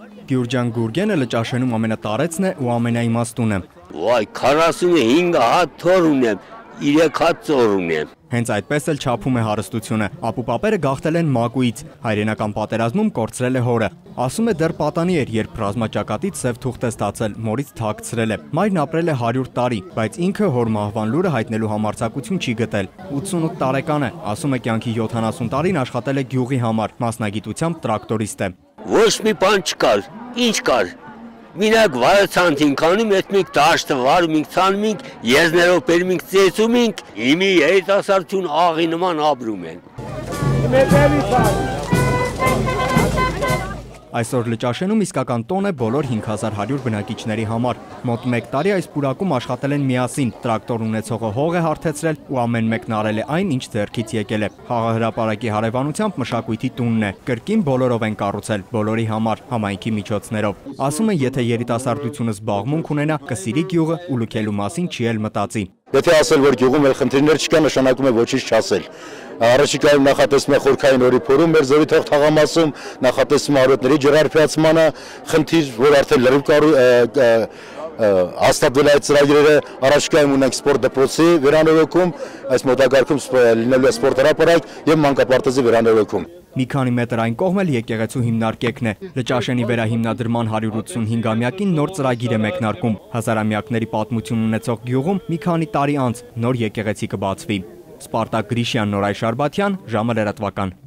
Գյուրջան Գուրգենը Լճաշենում ամենատարեցն է ու ամենաիմաստունը։ Վայ, 45 հատ թոր ունեմ, 3 հատ ծոր ունեմ։ Հենց այդպես էլ չափում է հարստությունը։ Ապուպապերը գաղթել են Մակուից, հայրենական պատերազմում կորցրել է հորը։ Ասում է դեռ պատանի էր, երբ ռազմաճակատից սև թուղթ է ստացել, մորից թաքցրել է։ Մայրն ապրել է 100 տարի, բայց ինքը հոր մահվան լուրը հայտնելու համարձակություն չի գտել։ 88 տարեկան է, ասում է կյանքի 70 տարին աշխատել է գյուղի համար, մասնագիտությամբ տրակտորիստ է։ Ոչ մի բան չկար, ինչ կար։ Մինակ վայացանթին կանում, այդ մենք դաշտը վարում ենք, ցանում ենք, եզներով բերում ենք, ծեծում ենք, իմի երիտասարդություն աղի նման ապրում են։ Այսօր Լճաշենում իսկական տոն է բոլոր 5100 բնակիչների համար։ Մոտ 1 տարի այս պուրակում աշխատել են միասին, տրակտոր ունեցողը հող է հարթեցրել ու ամեն մեկն արել է այն, ինչ ձեռքից եկել է։ Խաղահրապարակի հարևանությամբ մշակույթի տունն է, կրկին բոլորով են կառուցել, բոլորի համար, համայնքի միջոցներով։ Ասում են, եթե երիտասարդությունը զբաղմունք ունենա, կսիրի գյուղը ու լքելու մասին չի էլ մտածի։ Եթե ասել, որ գյուղում էլ խնդիրներ չկա, նշանակում է ոչինչ չասել։ Առաջիկայում նախատեսվում է խորքային օրի փորում մեր ձորի թաղամասում, նախատեսվում է արոտների ջրարբիացմանը, խնդիր, որ արդեն լրիվ հաստատվել է այդ ծրագրերը, առաջիկայում ունենք սպորտ դպրոցի վերանորոգում, այս մոտակարգում լինելու է սպորտ հրապարակ եւ մանկապարտեզի վերանորոգում։ Մի քանի մետր այն կողմ էլ եկեղեցու հիմնարկեկն է։ Լճաշենի վերահիմնադրման 185-ամյակին նոր ծրագիր է մեկնարկում։ Հազարամյակների պատմություն ունեցող գյուղում մի քանի տարի անց նոր եկեղեցի կբացվի։ Սպարտակ Գրիշյան, Նորայր Շարբաթյան, ժամը լրատվական։